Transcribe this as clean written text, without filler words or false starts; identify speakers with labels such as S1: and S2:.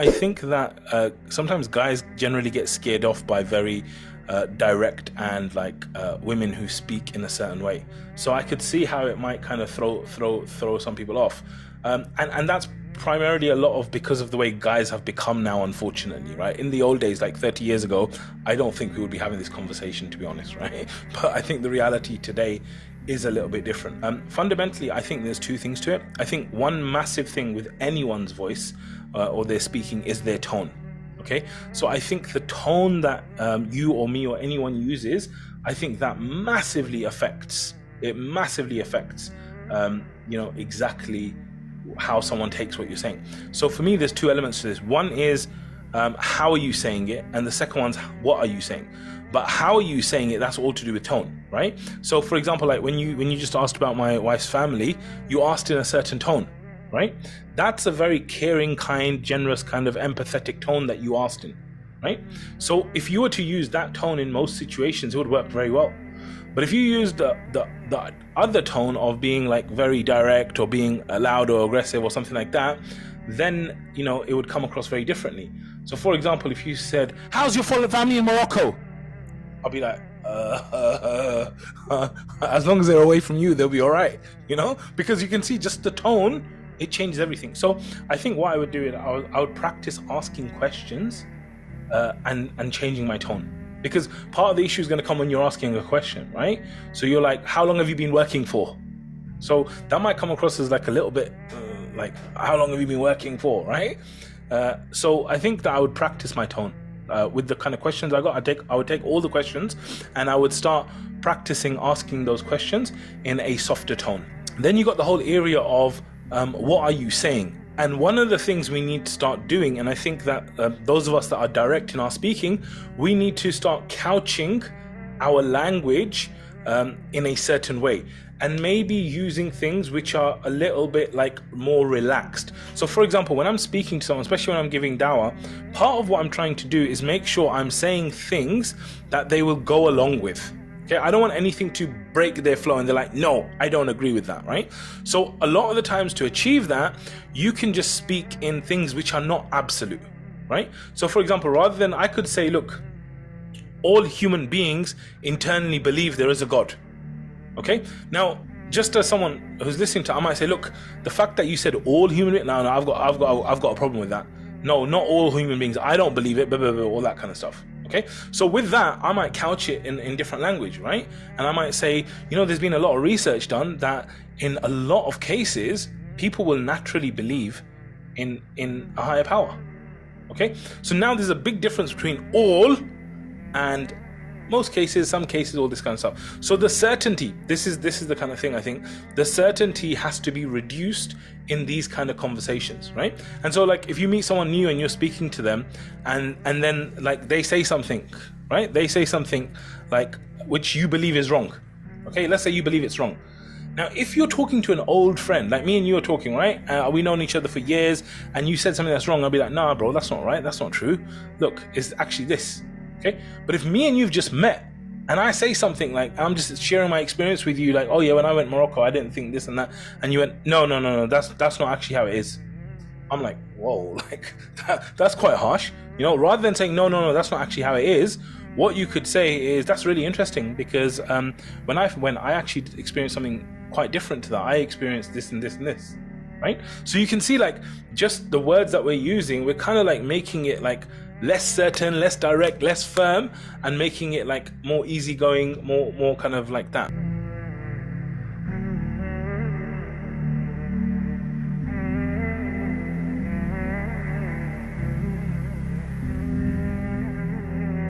S1: I think that sometimes guys generally get scared off by very direct and women who speak in a certain way. So I could see how it might kind of throw some people off, and that's primarily a lot of because of the way guys have become now, unfortunately, right? In the old days, like 30 years ago, I don't think we would be having this conversation, to be honest, right? But I think the reality today is a little bit different. Fundamentally, I think there's two things to it. I think one massive thing with anyone's voice or their speaking is their tone. Okay, so I think the tone that you or me or anyone uses, I think that massively affects exactly how someone takes what you're saying. So for me, there's two elements to this. One is how are you saying it, and the second one's what are you saying. But how are you saying it, that's all to do with tone, right? So for example, like when you just asked about my wife's family, you asked in a certain tone, right? That's a very caring, kind, generous, kind of empathetic tone that you asked in, right? So if you were to use that tone in most situations, it would work very well. But if you use the other tone of being like very direct or being loud or aggressive or something like that, then it would come across very differently. So for example, if you said, "How's your family in Morocco?" I'll be like, as long as they're away from you, they'll be all right, because you can see just the tone, it changes everything. So I think what I would do is I would practice asking questions and changing my tone. Because part of the issue is going to come when you're asking a question, right? So you're like, "How long have you been working for?" So that might come across as like a little bit like, "How long have you been working for?" Right? So I think that I would practice my tone with the kind of questions I got. I would take all the questions and I would start practicing asking those questions in a softer tone. Then you got the whole area of what are you saying? And one of the things we need to start doing, and I think that those of us that are direct in our speaking, we need to start couching our language in a certain way, and maybe using things which are a little bit like more relaxed. So for example, when I'm speaking to someone, especially when I'm giving dawah, part of what I'm trying to do is make sure I'm saying things that they will go along with. Okay, I don't want anything to break their flow and they're like, "No, I don't agree with that," right? So a lot of the times to achieve that, you can just speak in things which are not absolute, right? So for example, rather than I could say, "Look, all human beings internally believe there is a God." Okay, now just as someone who's listening to, I might say, "Look, the fact that you said all human beings, no, I've got a problem with that. No, not all human beings. I don't believe it, blah, blah, blah, all that kind of stuff." Okay, so with that, I might couch it in different language, right? And I might say, there's been a lot of research done that in a lot of cases, people will naturally believe in a higher power. Okay, so now there's a big difference between all and most cases, some cases, all this kind of stuff. So the certainty, this is the kind of thing I think, the certainty has to be reduced in these kind of conversations, right? And so like if you meet someone new and you're speaking to them and then like they say something, right? They say something like which you believe is wrong. Okay, let's say you believe it's wrong. Now, if you're talking to an old friend, like me and you are talking, right? We known each other for years and you said something that's wrong, I'll be like, "Nah, bro, that's not right. That's not true. Look, it's actually this." Okay, but if me and you've just met and I say something like, I'm just sharing my experience with you, like, "Oh yeah, when I went to Morocco, I didn't think this and that," and you went, no, that's not actually how it is. I'm like, whoa, like that's quite harsh. Rather than saying, no, that's not actually how it is, what you could say is, "That's really interesting because when I actually experienced something quite different to that, I experienced this and this and this," right? So you can see like just the words that we're using, we're kind of like making it like less certain, less direct, less firm, and making it like more easygoing, more kind of like that.